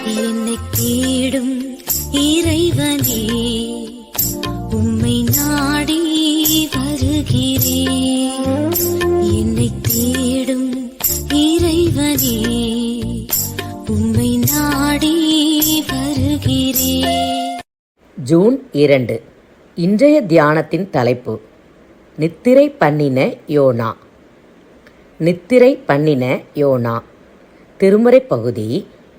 என்னை தேடும் இறைவனே, உம்மை நாடி வருகிறேன். என்னை தேடும் இறைவனே, உம்மை நாடி வருகிறேன். ஜூன் 2. இன்றைய தியானத்தின் தலைப்பு நித்திரை பண்ணின யோனா. நித்திரை பண்ணின யோனா. திருமறை பகுதி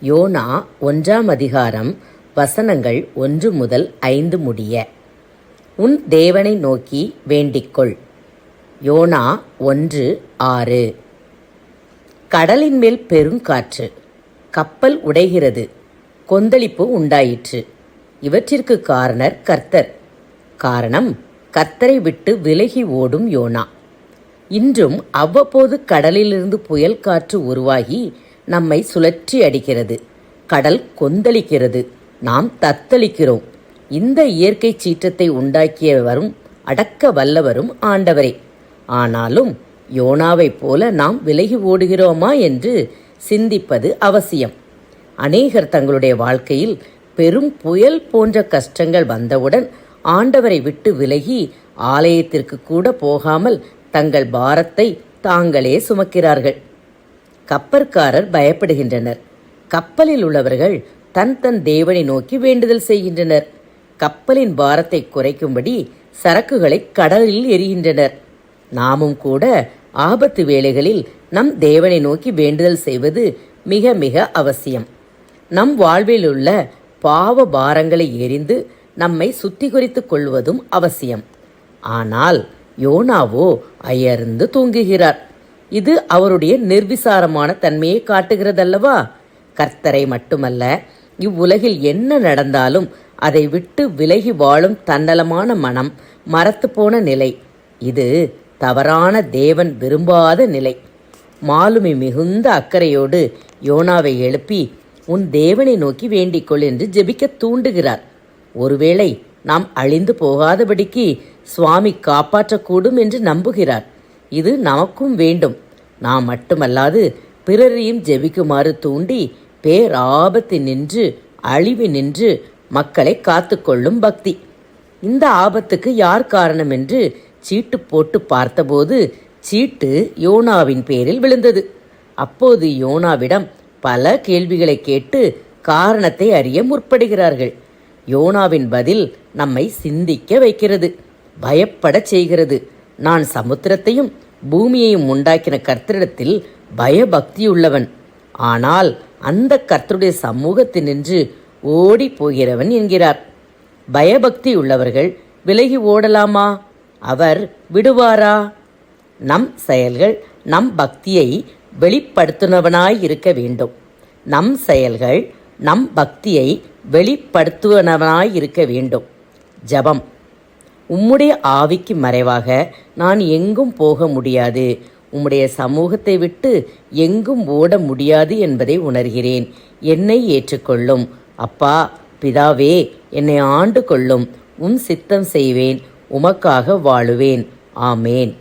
யோனா 1 அதிகாரம் வசனங்கள் 1 முதல் 5 முடிய. உன் தேவனை நோக்கி வேண்டிக்கொள். யோனா 1:6. கடலின் மேல் பெருங்காற்று, கப்பல் உடைகிறது, கொந்தளிப்பு உண்டாயிற்று. இவற்றிற்கு காரணர் கர்த்தர். காரணம், கர்த்தரை விட்டு விலகி ஓடும் யோனா. இன்றும் அவ்வப்போது கடலிலிருந்து புயல் காற்று உருவாகி நம்மை சுழற்றி அடிக்கிறது. கடல் கொந்தளிக்கிறது, நாம் தத்தளிக்கிறோம். இந்த இயற்கை சீற்றத்தை உண்டாக்கியவரும் அடக்க வல்லவரும் ஆண்டவரே. ஆனாலும் யோனாவைப் போல நாம் விலகி ஓடுகிறோமா என்று சிந்திப்பது அவசியம். அநேகர் தங்களுடைய வாழ்க்கையில் பெரும் புயல் போன்ற கஷ்டங்கள் வந்தவுடன் ஆண்டவரை விட்டு விலகி ஆலயத்திற்கு கூட போகாமல் தங்கள் பாரத்தை தாங்களே சுமக்கிறார்கள். கப்பற்காரர் பயப்படுகின்றனர். கப்பலில் உள்ளவர்கள் தன் தேவனை நோக்கி வேண்டுதல் செய்கின்றனர். கப்பலின் பாரத்தை குறைக்கும்படி சரக்குகளை கடலில் எறிகின்றனர். நாமும் கூட ஆபத்து வேளைகளில் நம் தேவனை நோக்கி வேண்டுதல் செய்வது மிக மிக அவசியம். நம் வாழ்வில் உள்ள பாவ பாரங்களை எறிந்து நம்மை சுத்திகரித்துக் கொள்வதும் அவசியம். ஆனால் யோனாவோ அயர்ந்து தூங்குகிறார். இது அவருடைய நிர்விசாரமான தன்மையை காட்டுகிறதல்லவா? கர்த்தரை மட்டுமல்ல, இவ்வுலகில் என்ன நடந்தாலும் அதை விட்டு விலகி வாழும் தன்னலமான மனம் மரத்து போன நிலை. இது தவறான தேவன் விரும்பாத நிலை. மாலுமி மிகுந்த அக்கறையோடு யோனாவை எழுப்பி உன் தேவனை நோக்கி வேண்டிக்கொள் என்று ஜெபிக்க தூண்டுகிறார். ஒருவேளை நாம் அழிந்து போகாதபடிக்கு சுவாமி காப்பாற்றக்கூடும் என்று நம்புகிறார். இது நமக்கும் வேண்டும். நாம் மட்டுமல்லாது பிறரையும் ஜெபிக்குமாறு தூண்டி பேராபத்து நின்று அழிவு நின்று மக்களை காத்துக்கொள்ளும் பக்தி. இந்த ஆபத்துக்கு யார் காரணம் என்று சீட்டு போட்டு பார்த்தபோது சீட்டு யோனாவின் பேரில் விழுந்தது. அப்போது யோனாவிடம் பல கேள்விகளை கேட்டு காரணத்தை அறிய முற்படுகிறார்கள். யோனாவின் பதில் நம்மை சிந்திக்க வைக்கிறது, பயப்படச் செய்கிறது. நான் சமுத்திரத்தையும் பூமியையும் உண்டாக்கின கர்த்தரிடத்தில் பயபக்தியுள்ளவன், ஆனால் அந்த கர்த்தருடைய சமூகத்தினின்று ஓடி போகிறவன் என்கிறார். பயபக்தி உள்ளவர்கள் விலகி ஓடலாமா? அவர் விடுவாரா? நம் செயல்கள் நம் பக்தியை வெளிப்படுத்துனவனாய் இருக்க வேண்டும். நம் செயல்கள் நம் பக்தியை வெளிப்படுத்துவனவனாய் இருக்க வேண்டும். ஜபம். உம்முடைய ஆவிக்கு மறைவாக நான் எங்கும் போக முடியாது. உம்முடைய சமூகத்தை விட்டு எங்கும் ஓட முடியாது என்பதை உணர்கிறேன். என்னை ஏற்றுக்கொள்ளும். அப்பா பிதாவே, என்னை ஆண்டு கொள்ளும். உம் சித்தம் செய்வேன். உமக்காக வாழுவேன். ஆமேன்.